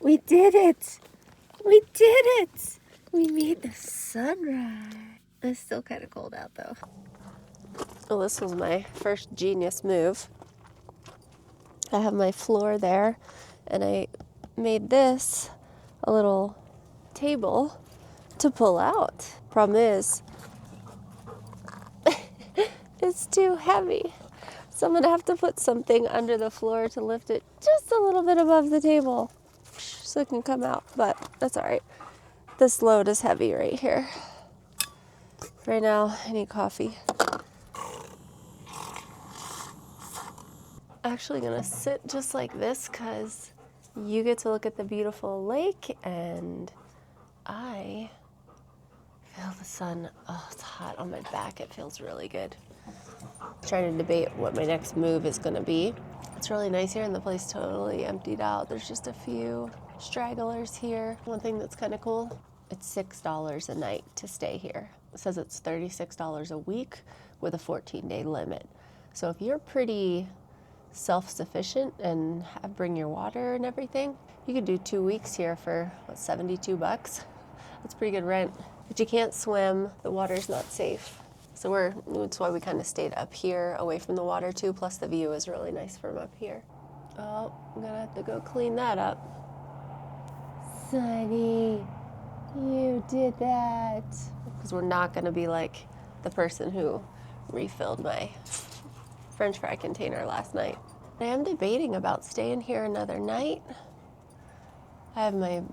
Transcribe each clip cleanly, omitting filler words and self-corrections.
We did it! We did it! We made the sunrise. It's still kind of cold out though. Well, this was my first genius move. I have my floor there, and I made this a little table to pull out. Problem is, it's too heavy. So I'm gonna have to put something under the floor to lift it just a little bit above the table so it can come out, but that's all right. This load is heavy right here. Right now, I need coffee. Actually gonna sit just like this because you get to look at the beautiful lake and I feel the sun. Oh, it's hot on my back. It feels really good. Trying to debate what my next move is gonna be. It's really nice here and the place totally emptied out. There's just a few stragglers here. One thing that's kind of cool, it's $6 a night to stay here. It says it's $36 a week with a 14-day limit. So if you're pretty self-sufficient and bring your water and everything, you could do 2 weeks here for what, $72? That's pretty good rent. But you can't swim, the water's not safe. So that's why we kind of stayed up here away from the water too, plus the view is really nice from up here. Oh, I'm gonna have to go clean that up. Sunny, you did that. Because we're not gonna be like the person who refilled my French fry container last night. I am debating about staying here another night. I have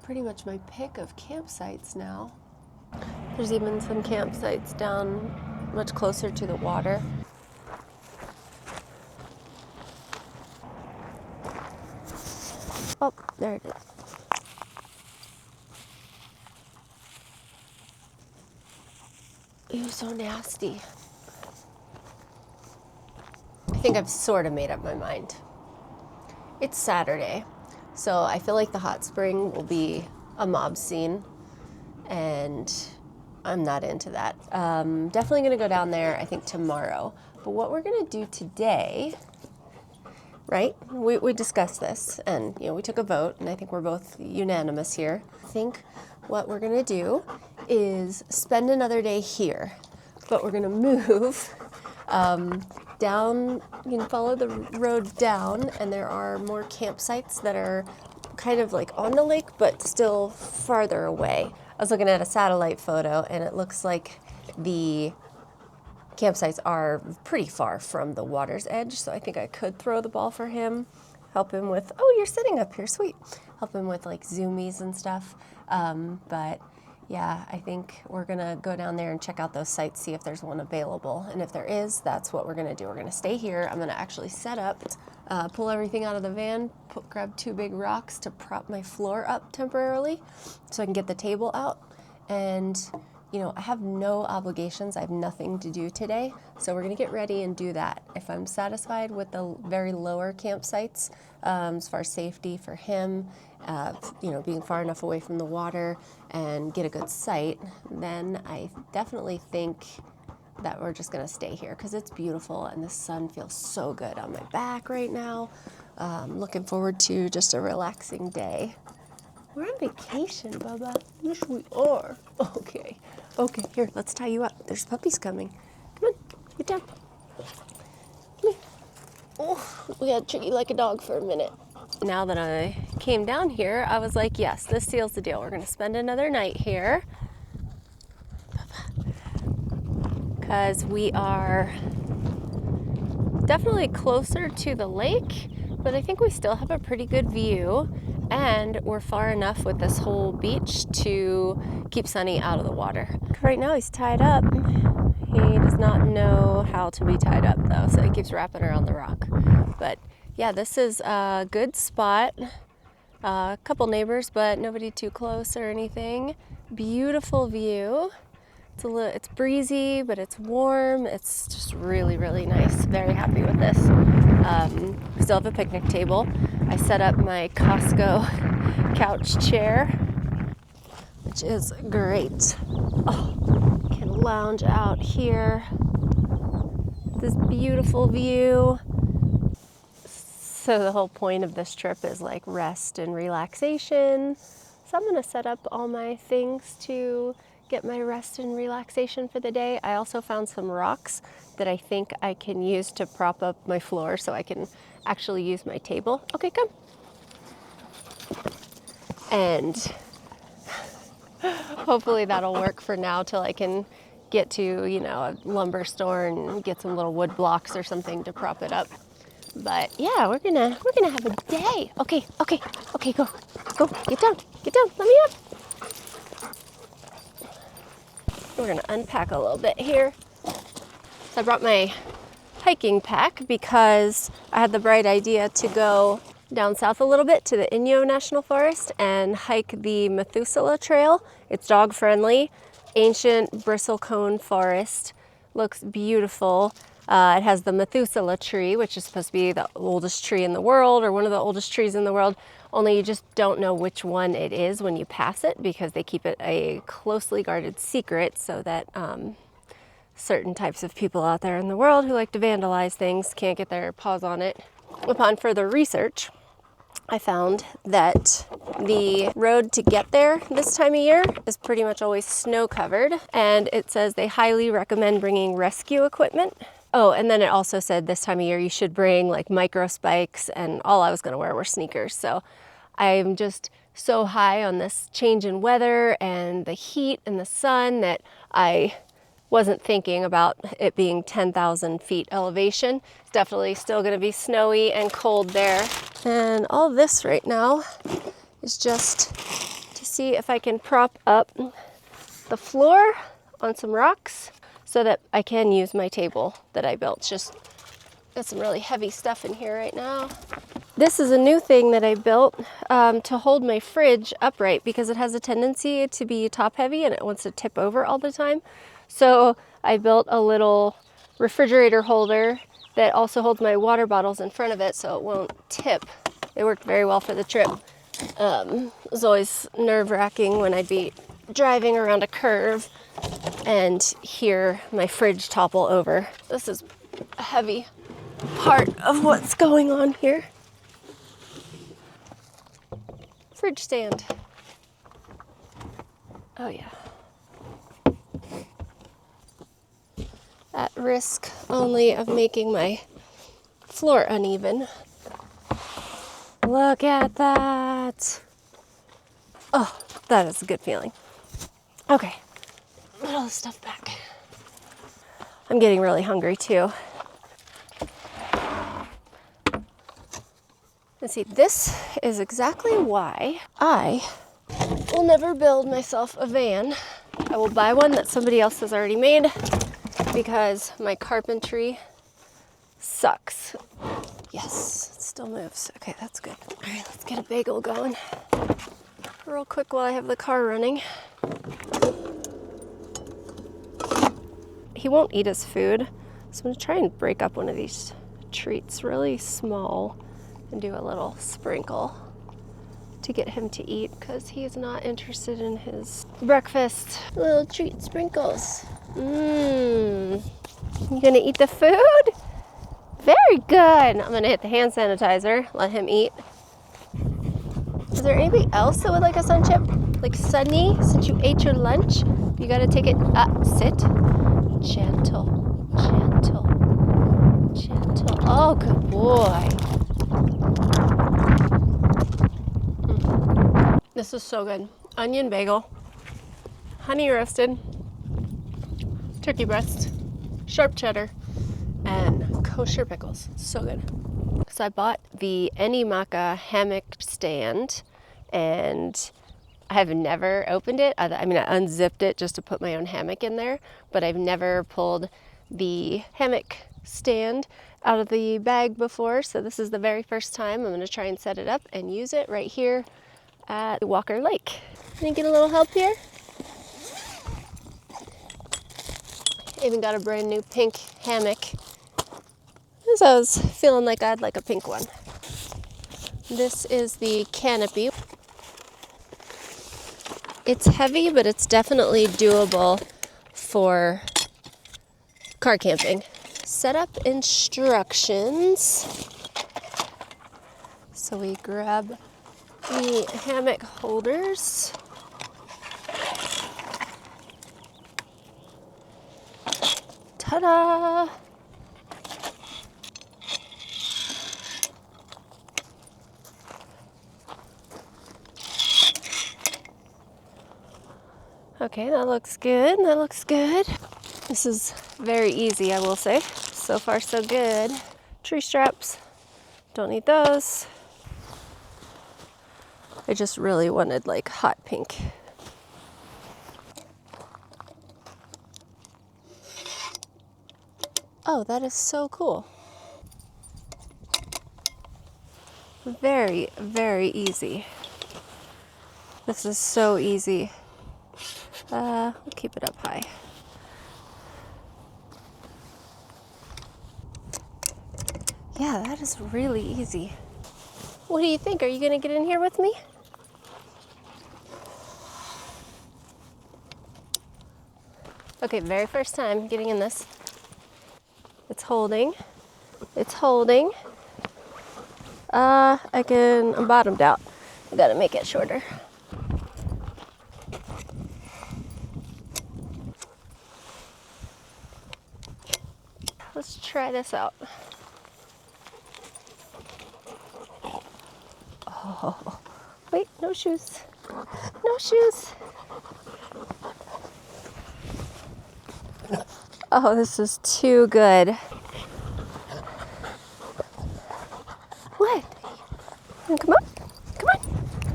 pretty much my pick of campsites now. There's even some campsites down much closer to the water. Oh, there it is. You're so nasty. I think I've sort of made up my mind. It's Saturday, so I feel like the hot spring will be a mob scene, and I'm not into that. Definitely gonna go down there, I think, tomorrow. But what we're gonna do today, right? We discussed this, and we took a vote, and I think we're both unanimous here. I think what we're gonna do is spend another day here, but we're gonna move down. You can follow the road down, and there are more campsites that are kind of like on the lake, but still farther away. I was looking at a satellite photo, and it looks like the campsites are pretty far from the water's edge, so I think I could throw the ball for him, help him with, oh, you're sitting up here, sweet. Help him with like zoomies and stuff. But yeah, I think we're gonna go down there and check out those sites, see if there's one available. And if there is, that's what we're gonna do. We're gonna stay here. I'm gonna actually set up, pull everything out of the van, grab 2 big rocks to prop my floor up temporarily so I can get the table out. And I have no obligations. I have nothing to do today. So we're gonna get ready and do that. If I'm satisfied with the very lower campsites, as far as safety for him, being far enough away from the water and get a good site, then I definitely think that we're just gonna stay here because it's beautiful and the sun feels so good on my back right now. Looking forward to just a relaxing day. We're on vacation, Bubba. Yes, we are. Okay, here, let's tie you up. There's puppies coming. Come on, get down. Come here. Oh, we gotta treat you like a dog for a minute. Now that I came down here, I was like, yes, this seals the deal. We're gonna spend another night here. Because we are definitely closer to the lake, but I think we still have a pretty good view, and we're far enough with this whole beach to keep Sunny out of the water. Right now he's tied up. He does not know how to be tied up though, so he keeps wrapping around the rock. But yeah, this is a good spot. A couple neighbors, but nobody too close or anything. Beautiful view. It's breezy, but it's warm. It's just really, really nice. Very happy with this. We still have a picnic table. I set up my Costco couch chair, which is great. Oh, can lounge out here. This beautiful view. So the whole point of this trip is like rest and relaxation. So I'm gonna set up all my things to get my rest and relaxation for the day. I also found some rocks that I think I can use to prop up my floor so I can actually use my table. Okay, come. And hopefully that'll work for now till I can get to, you know, a lumber store and get some little wood blocks or something to prop it up. But yeah, we're gonna have a day. Okay, go, get down, let me up. We're gonna unpack a little bit here. So I brought my hiking pack because I had the bright idea to go down south a little bit to the Inyo National Forest and hike the Methuselah Trail. It's dog friendly, ancient bristlecone forest, looks beautiful. It has the Methuselah tree, which is supposed to be the oldest tree in the world, or one of the oldest trees in the world, only you just don't know which one it is when you pass it because they keep it a closely guarded secret so that certain types of people out there in the world who like to vandalize things can't get their paws on it. Upon further research, I found that the road to get there this time of year is pretty much always snow covered, and it says they highly recommend bringing rescue equipment. Oh, and then it also said this time of year you should bring like micro spikes, and all I was gonna wear were sneakers. So I'm just so high on this change in weather and the heat and the sun that I wasn't thinking about it being 10,000 feet elevation. It's definitely still gonna be snowy and cold there. And all this right now is just to see if I can prop up the floor on some rocks so that I can use my table that I built. Just got some really heavy stuff in here right now. This is a new thing that I built to hold my fridge upright because it has a tendency to be top heavy and it wants to tip over all the time. So I built a little refrigerator holder that also holds my water bottles in front of it so it won't tip. It worked very well for the trip. It was always nerve-wracking when I'd be driving around a curve and hear my fridge topple over. This is a heavy part of what's going on here. Fridge stand. Oh yeah. At risk only of making my floor uneven. Look at that. Oh, that is a good feeling. Okay, put all this stuff back. I'm getting really hungry too. Let's see, this is exactly why I will never build myself a van. I will buy one that somebody else has already made because my carpentry sucks. Yes, it still moves. Okay, that's good. All right, let's get a bagel going. Real quick while I have the car running. He won't eat his food, so I'm gonna try and break up one of these treats really small and do a little sprinkle to get him to eat because he is not interested in his breakfast. Little treat sprinkles. You gonna eat the food? Very good. I'm gonna hit the hand sanitizer, let him eat. Is there anybody else that would like a sun chip? Like Sunny, since you ate your lunch, you gotta take it, sit. Gentle, gentle, gentle. Oh, good boy. This is so good. Onion bagel, honey roasted, turkey breast, sharp cheddar, and kosher pickles. So good. So I bought the Enimaka hammock stand and I have never opened it. I mean, I unzipped it just to put my own hammock in there, but I've never pulled the hammock stand out of the bag before. So this is the very first time I'm gonna try and set it up and use it right here at Walker Lake. Can I get a little help here? Even got a brand new pink hammock. So I was feeling like I'd like a pink one. This is the canopy. It's heavy, but it's definitely doable for car camping. Setup instructions. So we grab the hammock holders. Ta-da! Okay, that looks good. That looks good. This is very easy, I will say. So far, so good. Tree straps. Don't need those. I just really wanted like hot pink. Oh, that is so cool. Very, very easy. This is so easy. We'll keep it up high. Yeah, that is really easy. What do you think? Are you gonna get in here with me? Okay, very first time getting in this. It's holding. It's holding. I'm bottomed out. I gotta make it shorter. Let's try this out. Oh, wait, no shoes. No shoes. Oh, this is too good. What? Come on. Come on.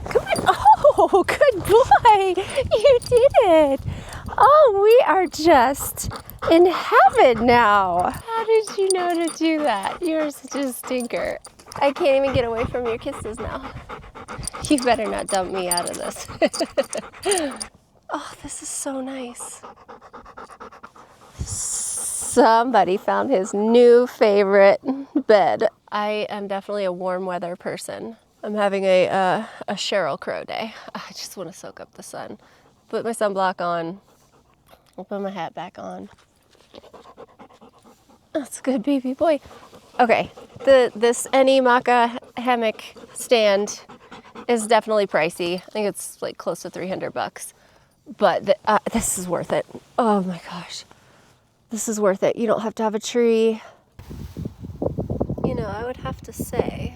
Come on. Oh, good boy. You did it. Oh, we are just in heaven now. How did you know to do that? You're such a stinker. I can't even get away from your kisses now. You better not dump me out of this. Oh, this is so nice. Somebody found his new favorite bed. I am definitely a warm weather person. I'm having a Sheryl Crow day. I just want to soak up the sun. Put my sunblock on. I'll put my hat back on. That's a good baby boy. Okay, this Any Maca hammock stand is definitely pricey. I think it's like close to 300 bucks. But this is worth it. Oh my gosh. This is worth it. You don't have to have a tree. You know, I would have to say,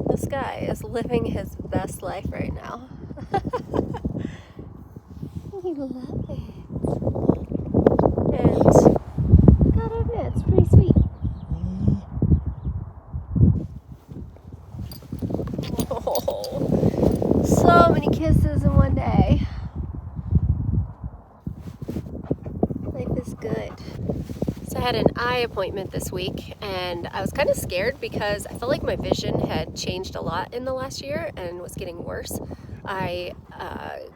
this guy is living his best life right now. You love it. And, gotta admit, it's pretty sweet. Oh, so many kisses in one day. Life is good. So I had an eye appointment this week, and I was kind of scared because I felt like my vision had changed a lot in the last year and was getting worse. I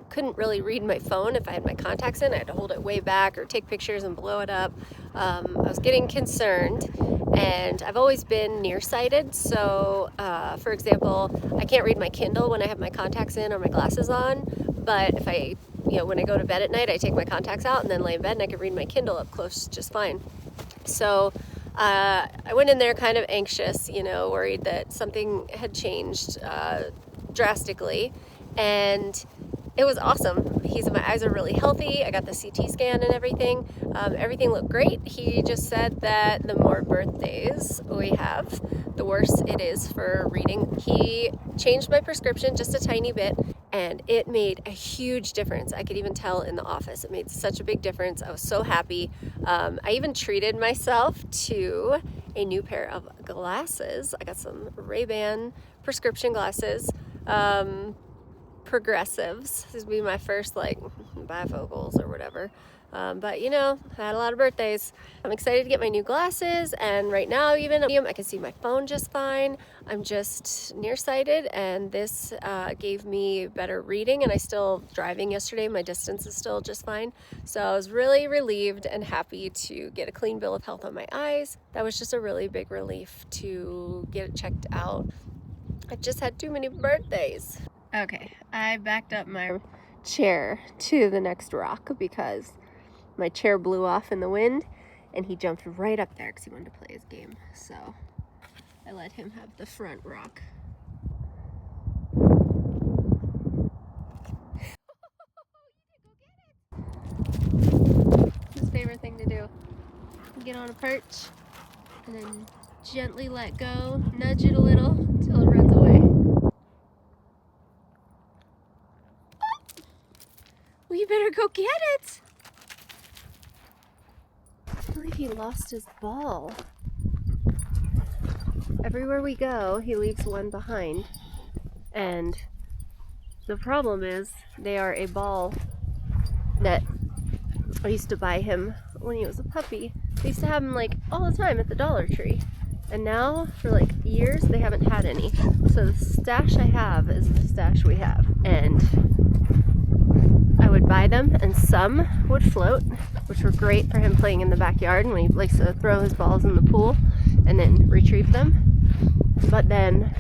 couldn't really read my phone if I had my contacts in. I had to hold it way back or take pictures and blow it up. I was getting concerned, and I've always been nearsighted. So, for example, I can't read my Kindle when I have my contacts in or my glasses on, but if when I go to bed at night, I take my contacts out and then lay in bed and I can read my Kindle up close just fine. So I went in there kind of anxious, worried that something had changed drastically, and it was awesome. My eyes are really healthy. I got the CT scan and everything. Everything looked great. He just said that the more birthdays we have, the worse it is for reading. He changed my prescription just a tiny bit, and it made a huge difference. I could even tell in the office. It made such a big difference. I was so happy. I even treated myself to a new pair of glasses. I got some Ray-Ban prescription glasses. Progressives. This would be my first bifocals or whatever. But I had a lot of birthdays. I'm excited to get my new glasses, and right now even I can see my phone just fine. I'm just nearsighted, and this gave me better reading, and I still driving yesterday. My distance is still just fine. So I was really relieved and happy to get a clean bill of health on my eyes. That was just a really big relief to get it checked out. I've just had too many birthdays. Okay, I backed up my chair to the next rock because my chair blew off in the wind, and he jumped right up there because he wanted to play his game. So I let him have the front rock. His favorite thing to do. Get on a perch and then gently let go, nudge it a little until it runs away. Well, you better go get it! I believe he lost his ball. Everywhere we go, he leaves one behind. And the problem is, they are a ball that I used to buy him when he was a puppy. I used to have him like all the time at the Dollar Tree. And now, for like years, they haven't had any. So the stash I have is the stash we have. And I would buy them, and some would float, which were great for him playing in the backyard when he likes to throw his balls in the pool and then retrieve them. But then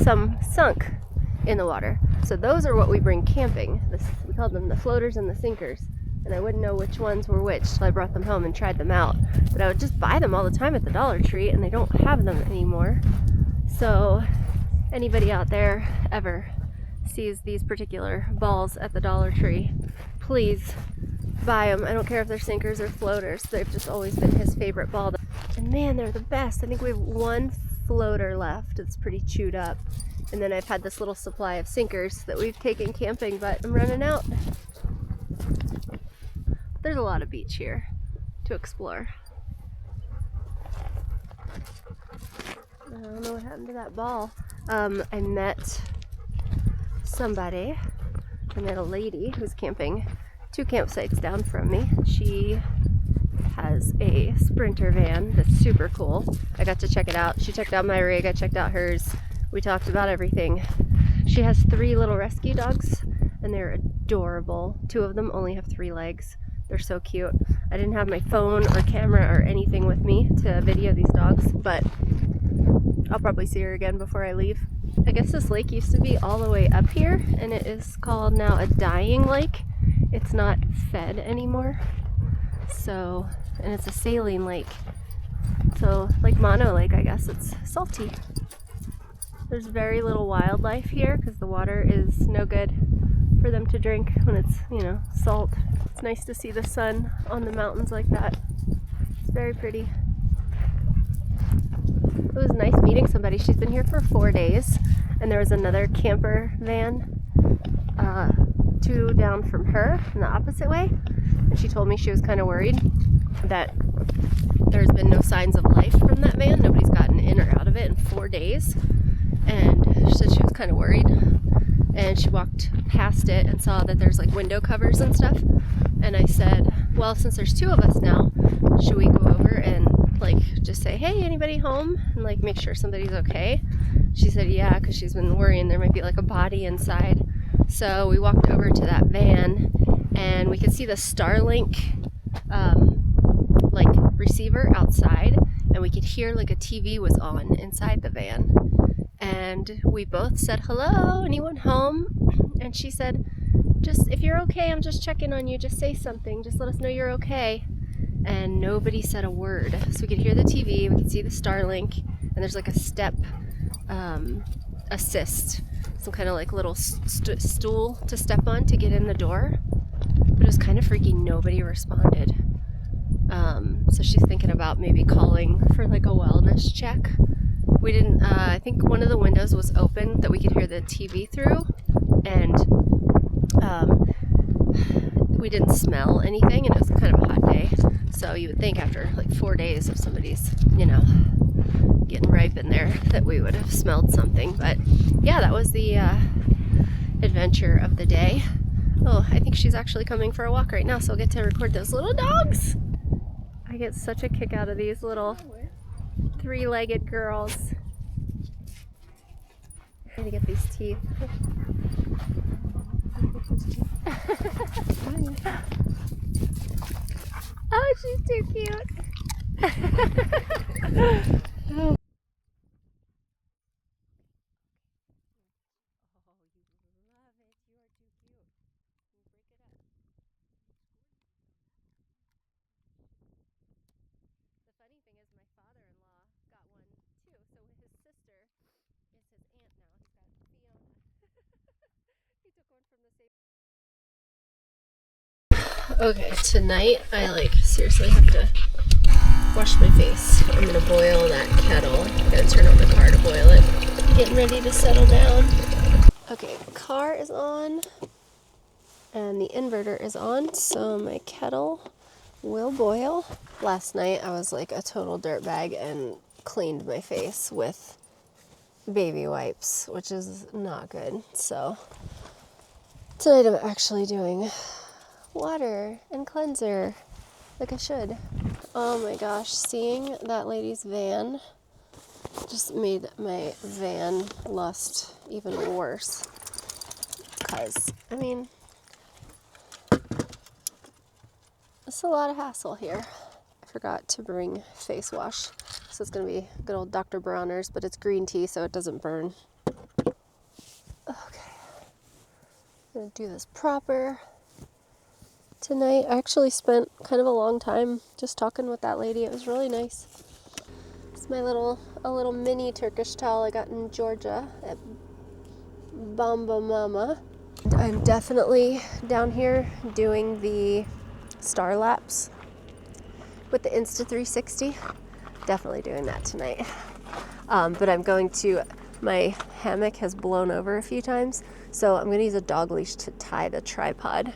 some sunk in the water. So those are what we bring camping. We called them the floaters and the sinkers. And I wouldn't know which ones were which till I brought them home and tried them out. But I would just buy them all the time at the Dollar Tree, and they don't have them anymore. So anybody out there ever sees these particular balls at the Dollar Tree, please buy them. I don't care if they're sinkers or floaters. They've just always been his favorite ball. And man, they're the best. I think we have one floater left. It's pretty chewed up. And then I've had this little supply of sinkers that we've taken camping, but I'm running out. There's a lot of beach here to explore. I don't know what happened to that ball. I met somebody. I met a lady who's camping 2 campsites down from me. She has a Sprinter van that's super cool. I got to check it out. She checked out my rig, I checked out hers. We talked about everything. She has 3 little rescue dogs, and they're adorable. 2 of them only have 3 legs. They're so cute. I didn't have my phone or camera or anything with me to video these dogs, but I'll probably see her again before I leave. I guess this lake used to be all the way up here, and it is called now a dying lake. It's not fed anymore. So, and it's a saline lake. So, like Mono Lake, I guess it's salty. There's very little wildlife here because the water is no good for them to drink when it's, salt. It's nice to see the sun on the mountains like that. It's very pretty. It was nice meeting somebody. She's been here for 4 days, and there was another camper van 2 down from her in the opposite way, and she told me she was kind of worried that there's been no signs of life from that van. Nobody's gotten in or out of it in 4 days, and she said she was kind of worried. And she walked past it and saw that there's like window covers and stuff. And I said, well, since there's 2 of us now, should we go over and like just say, hey, anybody home? And like make sure somebody's okay. She said, yeah, because she's been worrying there might be like a body inside. So we walked over to that van, and we could see the Starlink like receiver outside, and we could hear like a TV was on inside the van. And we both said, hello, anyone home? And she said, just, if you're okay, I'm just checking on you. Just say something. Just let us know you're okay. And nobody said a word. So we could hear the TV, we could see the Starlink, and there's like a step assist. Some kind of like little stool to step on to get in the door. But it was kind of freaky. Nobody responded. So she's thinking about maybe calling for like a wellness check. We didn't, I think one of the windows was open that we could hear the TV through, and we didn't smell anything, and it was kind of a hot day. So you would think after like 4 days of somebody's, getting ripe in there that we would have smelled something. But yeah, that was the adventure of the day. Oh, I think she's actually coming for a walk right now, so I'll get to record those little dogs. I get such a kick out of these little 3-legged girls. I'm gonna get these teeth. Oh, she's too cute. Oh. The funny thing is my father-in-law got one too. So his Okay, tonight I seriously have to wash my face. I'm gonna boil that kettle. Gotta turn on the car to boil it. Getting ready to settle down. Okay, the car is on and the inverter is on, so my kettle will boil. Last night I was like a total dirtbag and cleaned my face with baby wipes, which is not good. So tonight I'm actually doing water and cleanser like I should. Oh my gosh, seeing that lady's van just made my van lust even worse. Because, I mean, it's a lot of hassle here. I forgot to bring face wash. So it's going to be good old Dr. Bronner's, but it's green tea so it doesn't burn. Okay. I'm going to do this proper. Tonight, I actually spent kind of a long time just talking with that lady. It was really nice. It's a little mini Turkish towel I got in Georgia at Bamba Mama. I'm definitely down here doing the star lapse with the Insta360. Definitely doing that tonight. But I'm going to, my hammock has blown over a few times, so I'm going to use a dog leash to tie the tripod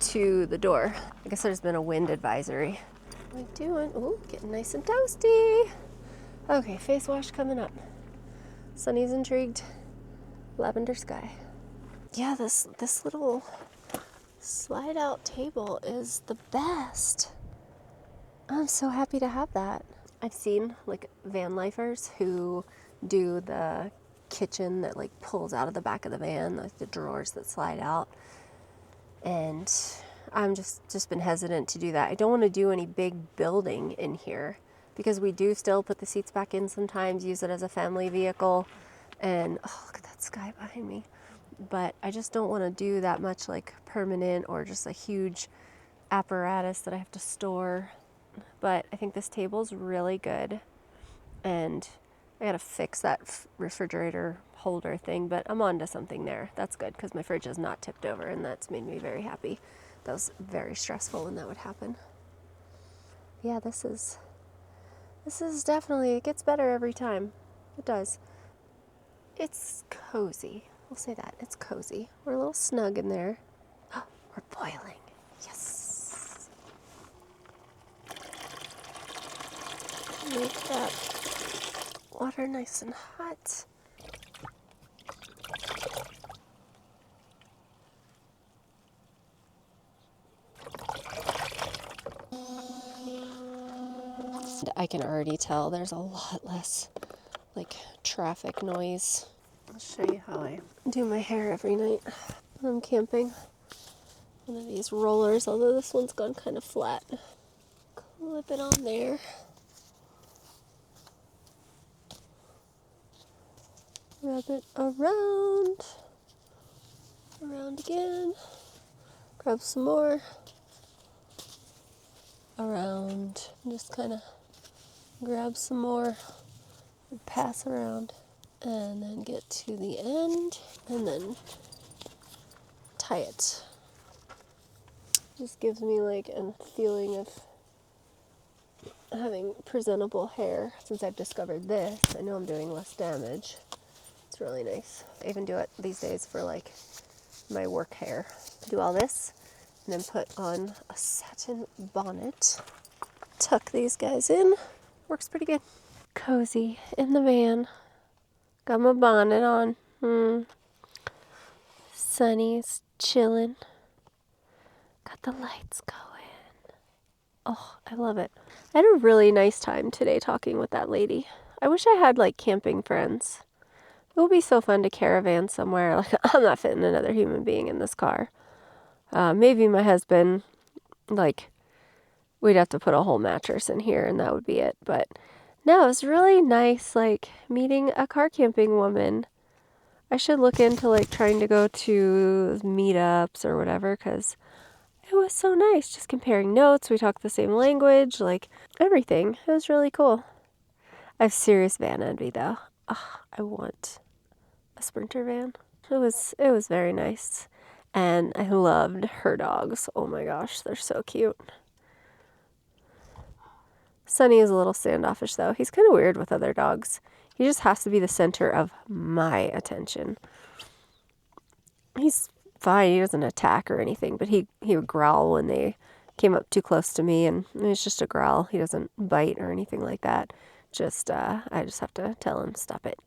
to the door. I guess there's been a wind advisory. What am I doing? Ooh, getting nice and toasty. Okay, face wash coming up. Sunny's intrigued. Lavender sky. Yeah, this little slide out table is the best. I'm so happy to have that. I've seen like van lifers who do the kitchen that like pulls out of the back of the van, like the drawers that slide out. And I'm just been hesitant to do that. I don't want to do any big building in here because we do still put the seats back in sometimes, use it as a family vehicle. And oh, look at that sky behind me. But I just don't want to do that much like permanent or just a huge apparatus that I have to store. But I think this table's really good. And I gotta fix that refrigerator holder thing, but I'm on to something there. That's good because my fridge is not tipped over and that's made me very happy. That was very stressful when that would happen. Yeah, this is definitely, it gets better every time. It does. It's cozy. We'll say that. It's cozy. We're a little snug in there. Oh, we're boiling. Yes. Make that water nice and hot. I can already tell there's a lot less like traffic noise. I'll show you how I do my hair every night when I'm camping. One of these rollers, although this one's gone kind of flat. Clip it on there. Rub it around. Around again. Grab some more. Around. Just kind of grab some more. And pass around. And then get to the end. And then tie it. Just gives me like a feeling of having presentable hair. Since I've discovered this, I know I'm doing less damage. It's really nice. I even do it these days for like my work hair. Do all this and then put on a satin bonnet. Tuck these guys in. Works pretty good. Cozy in the van. Got my bonnet on. Sunny's chilling. Got the lights going. Oh, I love it. I had a really nice time today talking with that lady. I wish I had like camping friends. It would be so fun to caravan somewhere. Like, I'm not fitting another human being in this car. Maybe my husband, like, we'd have to put a whole mattress in here and that would be it. But no, it was really nice, like, meeting a car camping woman. I should look into, like, trying to go to meetups or whatever because it was so nice. Just comparing notes. We talked the same language, like, everything. It was really cool. I have serious van envy, though. I want a Sprinter van. It was very nice. And I loved her dogs. Oh my gosh, they're so cute. Sunny is a little standoffish though. He's kind of weird with other dogs. He just has to be the center of my attention. He's fine. He doesn't attack or anything, but he would growl when they came up too close to me, and it's just a growl. He doesn't bite or anything like that. Just I just have to tell him, stop it.